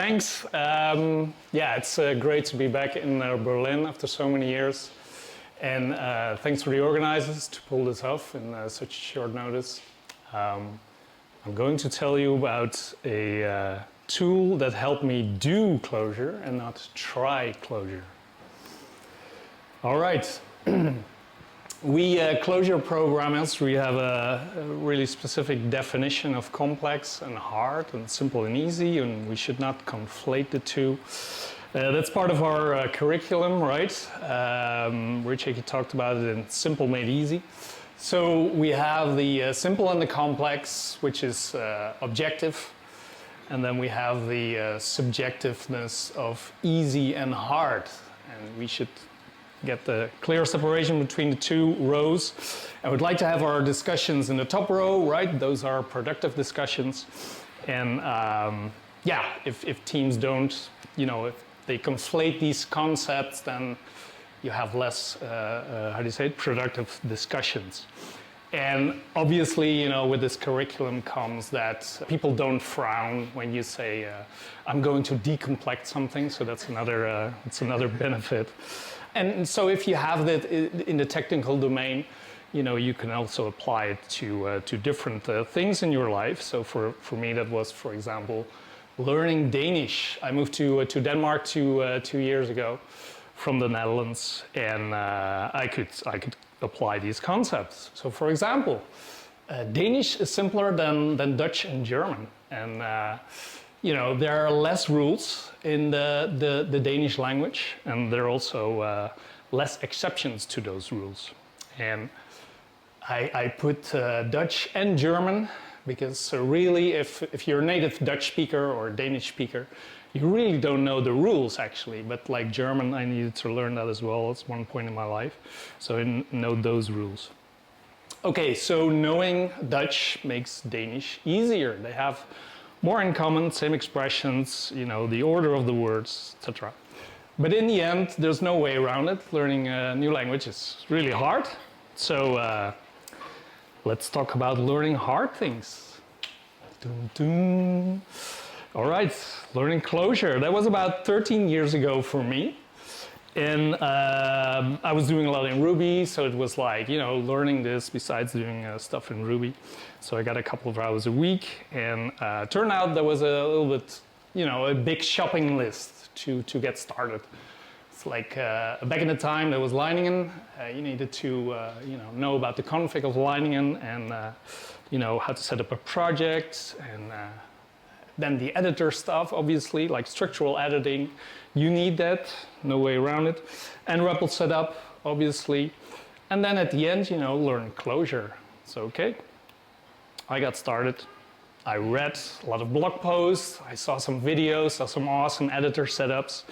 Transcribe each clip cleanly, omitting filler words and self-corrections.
thanks. Yeah, it's great to be back in Berlin after so many years. And thanks for the organizers to pull this off in such short notice. I'm going to tell you about a tool that helped me do Clojure and not try Clojure. All right. We Clojure programmers, we have a really specific definition of complex and hard and simple and easy, and we should not conflate the two. That's part of our curriculum, right? Richie talked about it in simple made easy. So we have the simple and the complex, which is objective, and then we have the subjectiveness of easy and hard, and we should get the clear separation between the two rows. I would like to have our discussions in the top row, right? Those are productive discussions. And yeah, if teams don't, if they conflate these concepts, then you have less, how do you say it, productive discussions. And obviously, with this curriculum comes that people don't frown when you say, I'm going to decomplex something, so that's another benefit. And so if you have that in the technical domain, you can also apply it to different things in your life. So for me, that was, for example, learning Danish. I moved to Denmark 2 years ago from the Netherlands, and I could apply these concepts. So for example, Danish is simpler than Dutch and German. And there are less rules in the Danish language, and there are also less exceptions to those rules. And I put Dutch and German because really if you're a native Dutch speaker or Danish speaker, you really don't know the rules actually. But like German, I needed to learn that as well. It's one point in my life. So I know those rules. Okay, so knowing Dutch makes Danish easier. They have more in common, same expressions, the order of the words, etc. But in the end, there's no way around it. Learning a new language is really hard. So let's talk about learning hard things. Dun, dun. All right, learning Clojure. That was about 13 years ago for me. And I was doing a lot in Ruby, so it was like, learning this besides doing stuff in Ruby. So I got a couple of hours a week, and turned out there was a little bit, a big shopping list to get started. It's like back in the time there was Leiningen. You needed to, know about the config of Leiningen and, how to set up a project, and then the editor stuff, obviously, like structural editing. You need that, no way around it. And REPL setup, obviously. And then at the end, learn Clojure. So, okay, I got started. I read a lot of blog posts. I saw some videos, saw some awesome editor setups.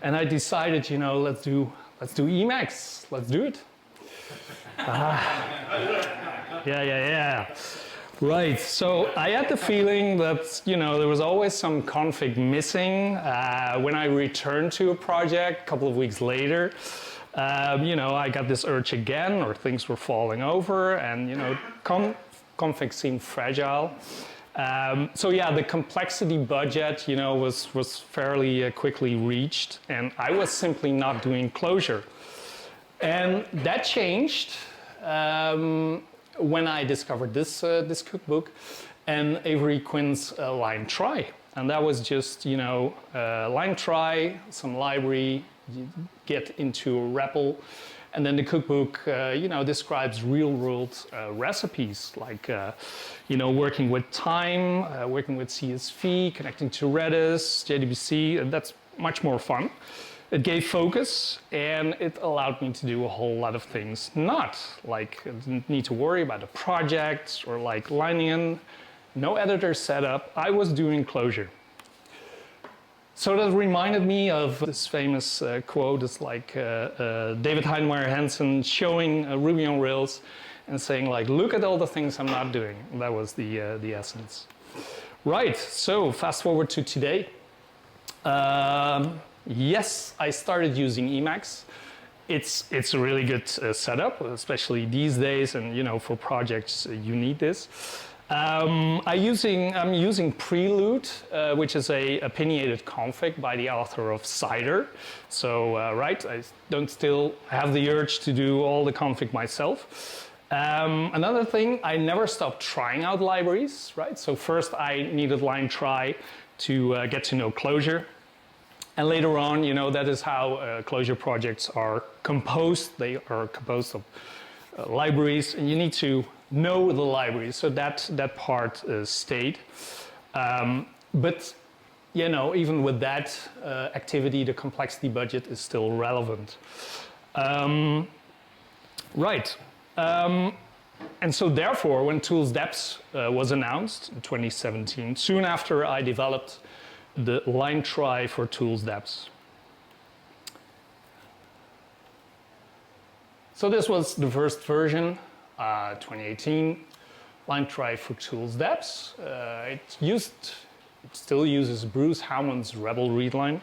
And I decided, let's do Emacs. Let's do it. Yeah. Right, so I had the feeling that, there was always some config missing. When I returned to a project a couple of weeks later, I got this urge again, or things were falling over, and, config seemed fragile. So yeah, the complexity budget, was fairly quickly reached, and I was simply not doing Clojure. And that changed. When I discovered this cookbook and Avery Quinn's line try. And that was just, line try, some library, you get into REPL, and then the cookbook, describes real-world recipes, like, working with time, working with CSV, connecting to Redis, JDBC, and that's much more fun. It gave focus, and it allowed me to do a whole lot of things. Not like I didn't need to worry about a project or like lining in, no editor setup. I was doing Clojure. So that reminded me of this famous quote. It's like David Heinemeier Hansen showing Ruby on Rails and saying like, look at all the things I'm not doing. And that was the essence. Right, so fast forward to today. Yes, I started using Emacs. It's a really good setup, especially these days, and for projects you need this. I'm using Prelude, which is a opinionated config by the author of Cider. So, right, I don't still have the urge to do all the config myself. Another thing, I never stopped trying out libraries, right? So first I needed line try to get to know Clojure. And later on, that is how Clojure projects are composed. They are composed of libraries, and you need to know the libraries. So that part stayed. But, even with that activity, the complexity budget is still relevant. Right. And so therefore, when tools deps was announced in 2017, soon after I developed the line try for tools deps. So this was the first version, 2018, line try for tools deps. It still uses Bruce Haumann's rebel-readline,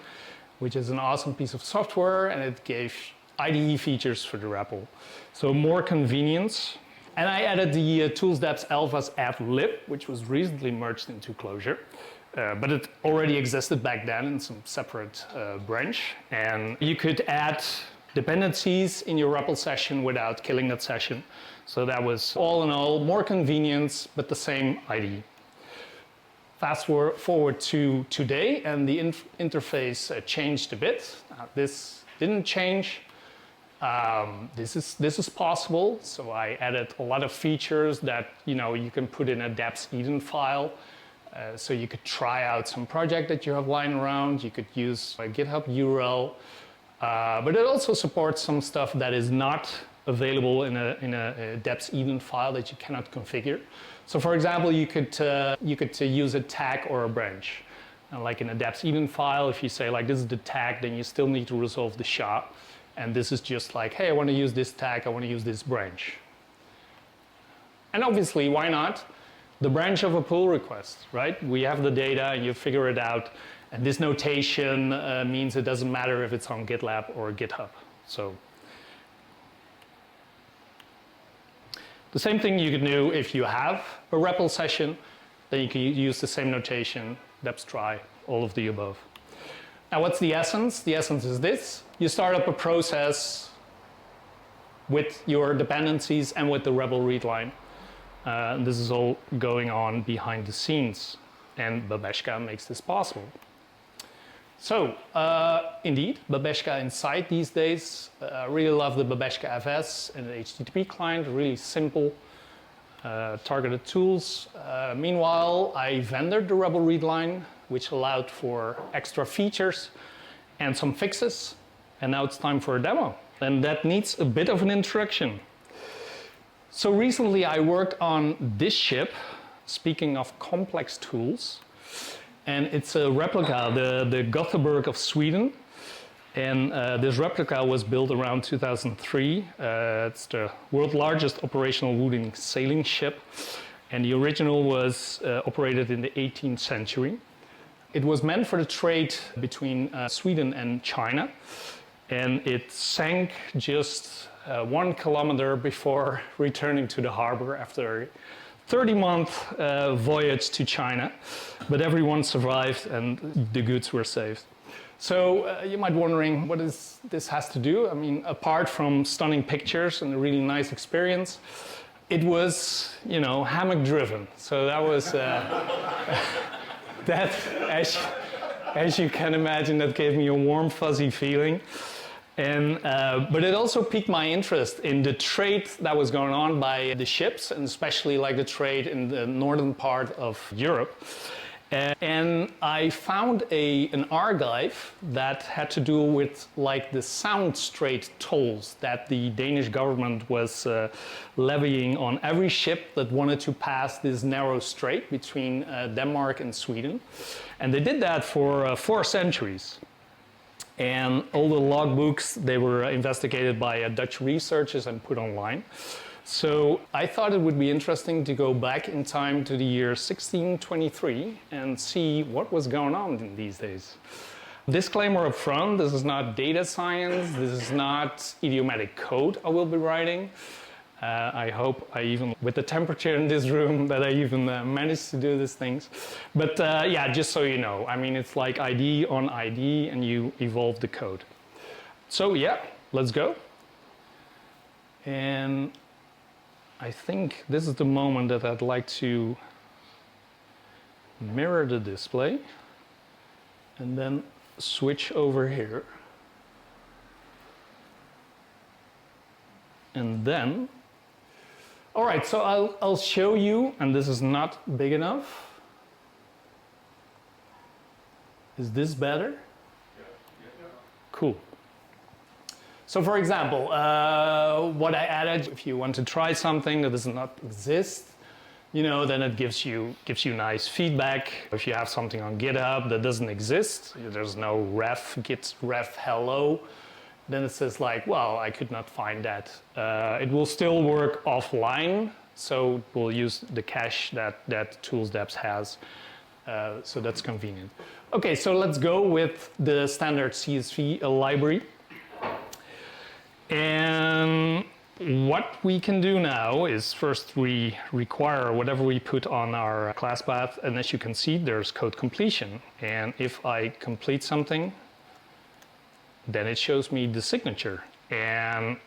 which is an awesome piece of software, and it gave IDE features for the REPL. So more convenience. And I added the tools deps alphas add lib, which was recently merged into Clojure. But it already existed back then in some separate branch. And you could add dependencies in your REPL session without killing that session. So that was all in all more convenience, but the same IDE. Fast forward to today, and the interface changed a bit. This didn't change. This is possible. So I added a lot of features that you can put in a deps-try file. So you could try out some project that you have lying around. You could use a GitHub URL, but it also supports some stuff that is not available in a deps-try file that you cannot configure. So for example, you could use a tag or a branch. Like in a deps-try file, if you say like this is the tag, then you still need to resolve the SHA. And this is just like, hey, I want to use this tag, I want to use this branch. And obviously, why not? The branch of a pull request, right? We have the data and you figure it out. And this notation means it doesn't matter if it's on GitLab or GitHub. So the same thing you could do if you have a REPL session, then you can use the same notation, deps-try, all of the above. Now what's the essence? The essence is this. You start up a process with your dependencies and with the rebel-readline. This is all going on behind the scenes, and Babashka makes this possible. So, indeed, Babashka Inside these days. I really love the Babashka-FS and the HTTP client, really simple, targeted tools. Meanwhile, I vendored the rebel-readline, which allowed for extra features and some fixes, and now it's time for a demo. And that needs a bit of an introduction. So recently I worked on this ship, speaking of complex tools, and it's a replica, the Gothenburg of Sweden. And this replica was built around 2003. It's the world's largest operational wooden sailing ship, and the original was operated in the 18th century. It was meant for the trade between Sweden and China, and it sank just 1 kilometer before returning to the harbor after a 30-month voyage to China. But everyone survived and the goods were saved. So you might be wondering, what does this has to do? I mean, apart from stunning pictures and a really nice experience, it was, hammock driven. So that was, that, as you can imagine, that gave me a warm, fuzzy feeling. And, but it also piqued my interest in the trade that was going on by the ships, and especially like the trade in the northern part of Europe. And I found an archive that had to do with like the sound strait tolls that the Danish government was levying on every ship that wanted to pass this narrow strait between Denmark and Sweden. And they did that for 4 centuries. And all the logbooks, they were investigated by Dutch researchers and put online. So I thought it would be interesting to go back in time to the year 1623 and see what was going on in these days. Disclaimer up front, this is not data science, this is not idiomatic code I will be writing. I hope I even, with the temperature in this room, that I even managed to do these things. But yeah, just so you know, I mean, it's like ID on ID and you evolve the code. So yeah, let's go. And I think this is the moment that I'd like to mirror the display and then switch over here. And then, all right, so I'll show you, and this is not big enough. Is this better? Yeah. Cool. So for example, what I added, if you want to try something that does not exist, you know, then it gives you nice feedback. If you have something on GitHub that doesn't exist, there's no ref, git ref hello, then it says like, well, I could not find that. It will still work offline, so we'll use the cache that ToolsDeps has. So that's convenient. Okay, so let's go with the standard CSV library. And what we can do now is first we require whatever we put on our class path, and as you can see, there's code completion. And if I complete something, then it shows me the signature. And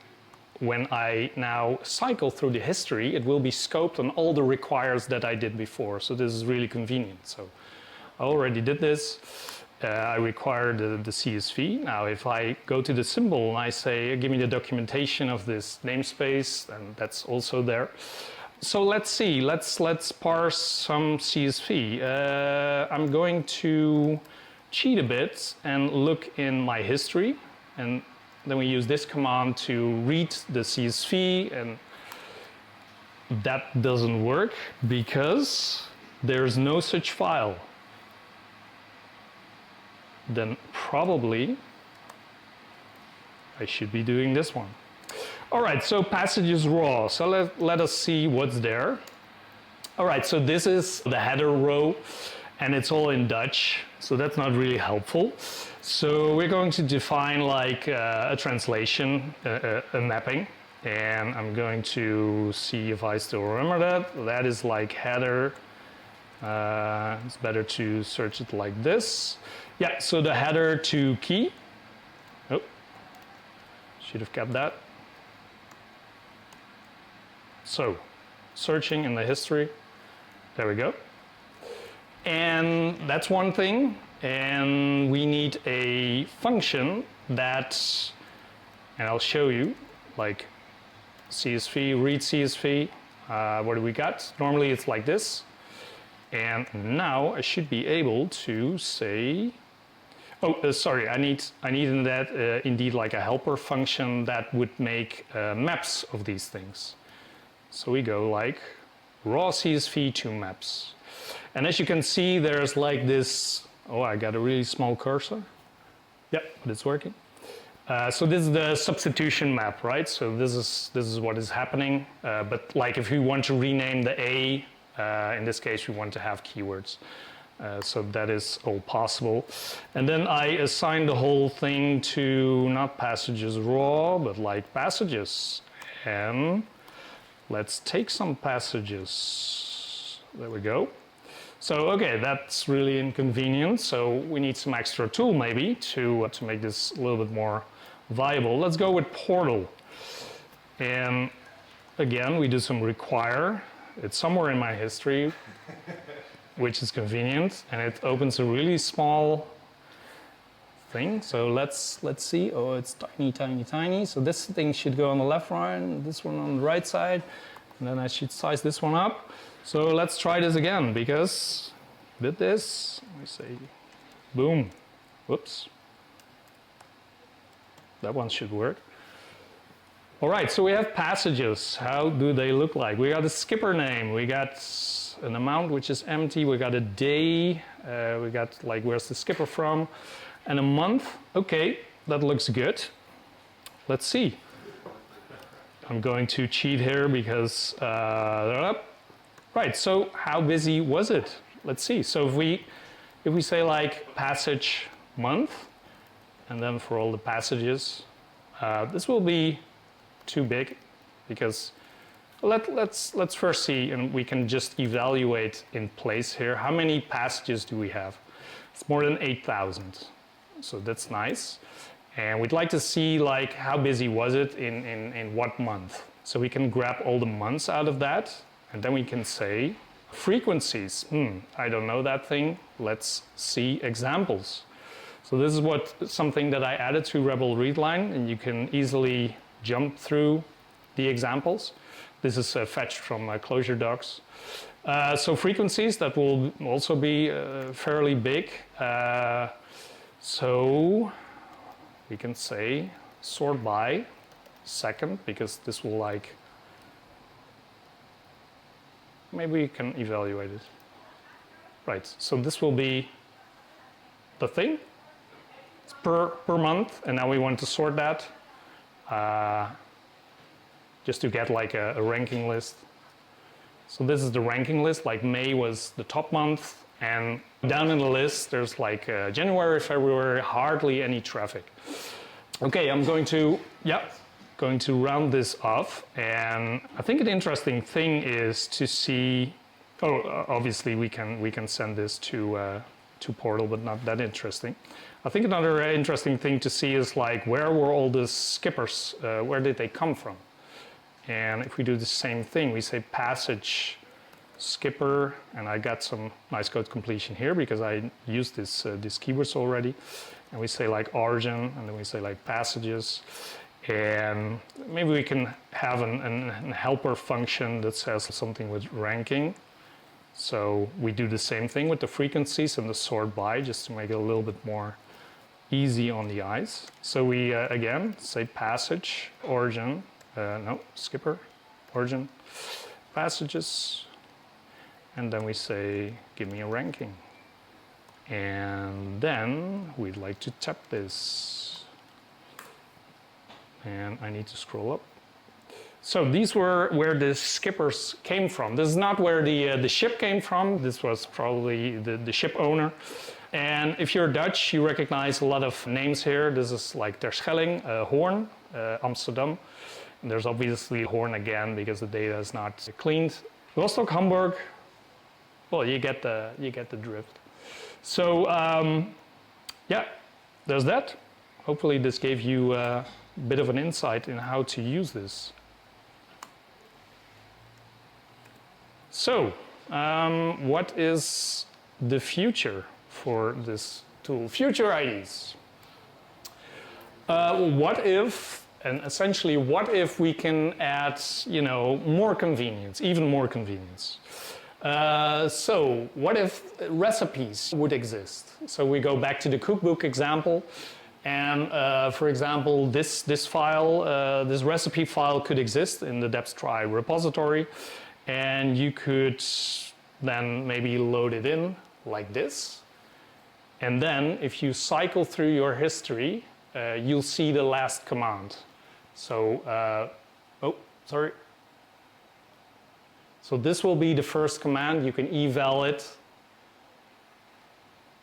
when I now cycle through the history, it will be scoped on all the requires that I did before. So this is really convenient. So I already did this. I require the CSV. Now, if I go to the symbol and I say, give me the documentation of this namespace, and that's also there. So let's see, let's parse some CSV. I'm going to cheat a bit and look in my history, and then we use this command to read the CSV, and that doesn't work because there's no such file. Then probably I should be doing this one. All right, so passages raw. So let us see what's there. All right, so this is the header row, and it's all in Dutch, so that's not really helpful. So we're going to define like a translation, a mapping, and I'm going to see if I still remember that. That is like header. It's better to search it like this. Yeah, so the header to key. Oh, should have kept that. So, searching in the history. There we go. And that's one thing. And we need a function that, and I'll show you, like CSV, read CSV. What do we got? Normally it's like this. And now I should be able to say, sorry, I need in that indeed like a helper function that would make maps of these things. So we go like raw CSV to maps. And as you can see, there's like this, oh, I got a really small cursor. Yep, but it's working. So this is the substitution map, right? So this is what is happening. But like if you want to rename the A, in this case, we want to have keywords. So that is all possible. And then I assign the whole thing to not passages raw, but like passages. And let's take some passages. There we go. So, okay, that's really inconvenient. So we need some extra tool maybe to make this a little bit more viable. Let's go with portal. And again, we do some require. It's somewhere in my history, which is convenient, and it opens a really small thing. So let's see. Oh, it's tiny, tiny, tiny. So this thing should go on the left one, this one on the right side, and then I should size this one up. So let's try this again, because did this. Let me say, boom. Whoops. That one should work. All right, so we have passages. How do they look like? We got a skipper name. We got an amount which is empty. We got a day. We got like where's the skipper from, and a month. Okay, that looks good. Let's see. I'm going to cheat here because right. So how busy was it? Let's see. So if we say like passage month, and then for all the passages, this will be too big because Let's first see, and we can just evaluate in place here. How many passages do we have? It's more than 8,000. So that's nice. And we'd like to see like how busy was it in what month. So we can grab all the months out of that, and then we can say frequencies. I don't know that thing. Let's see examples. So this is something that I added to rebel-readline, and you can easily jump through the examples. This is fetched from Clojure docs. So frequencies, that will also be fairly big. So we can say sort by second, because this will like, maybe we can evaluate it. Right, so this will be the thing. It's per month, and now we want to sort that just to get like a ranking list. So this is the ranking list, like May was the top month, and down in the list there's like January, February, hardly any traffic. Okay, I'm going to round this off, and I think an interesting thing is to see, obviously we can send this to Portal, but not that interesting. I think another interesting thing to see is like, where were all the skippers, where did they come from? And if we do the same thing, we say passage skipper, and I got some nice code completion here because I used these keywords already. And we say like origin, and then we say like passages. And maybe we can have an helper function that says something with ranking. So we do the same thing with the frequencies and the sort by, just to make it a little bit more easy on the eyes. So we again say passage, origin, skipper, origin, passages, and then we say give me a ranking. And then we'd like to tap this. And I need to scroll up. So these were where the skippers came from. This is not where the ship came from. This was probably the ship owner. And if you're Dutch, you recognize a lot of names here. This is like Terschelling, Hoorn, Amsterdam. And there's obviously Hoorn again because the data is not cleaned. Rostock, Hamburg. Well, you get the drift. So yeah, there's that. Hopefully this gave you a bit of an insight in how to use this. So what is the future for this tool? Future IDs. What if, and essentially what if we can add, more convenience, even more convenience? So what if recipes would exist? So we go back to the cookbook example, and for example, this file, this recipe file could exist in the deps-try repository, and you could then maybe load it in like this. And then if you cycle through your history, you'll see the last command. So, So this will be the first command. You can eval it.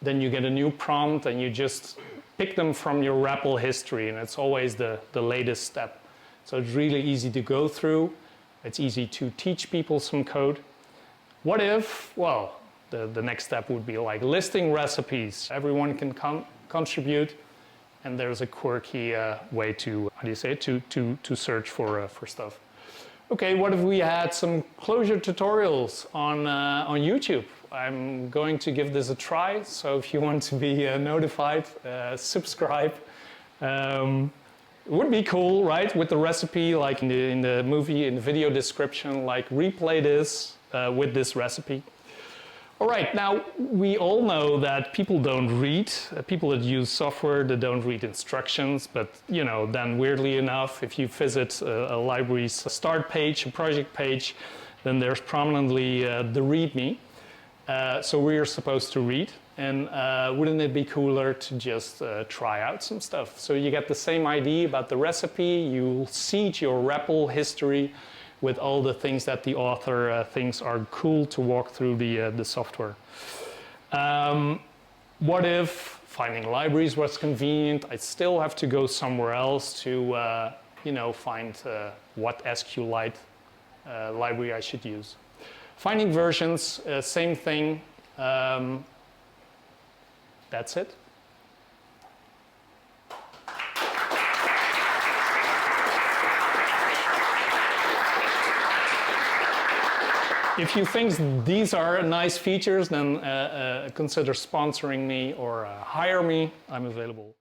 Then you get a new prompt, and you just pick them from your REPL history, and it's always the latest step. So it's really easy to go through. It's easy to teach people some code. What if, well, the next step would be like listing recipes. Everyone can contribute, and there's a quirky way to, how do you say it, to search for stuff. Okay, what if we had some Clojure tutorials on YouTube? I'm going to give this a try, so if you want to be notified, subscribe. It would be cool, right, with the recipe, like in the movie, in the video description, like replay this with this recipe. All right, now we all know that people don't read, people that use software, they don't read instructions, but then weirdly enough, if you visit a library's start page, a project page, then there's prominently the Readme. So we are supposed to read, and wouldn't it be cooler to just try out some stuff? So you get the same idea about the recipe, you seed your REPL history with all the things that the author thinks are cool to walk through the software. What if finding libraries was convenient? I still have to go somewhere else to find what SQLite library I should use. Finding versions, same thing. That's it. If you think these are nice features, then consider sponsoring me or hire me. I'm available.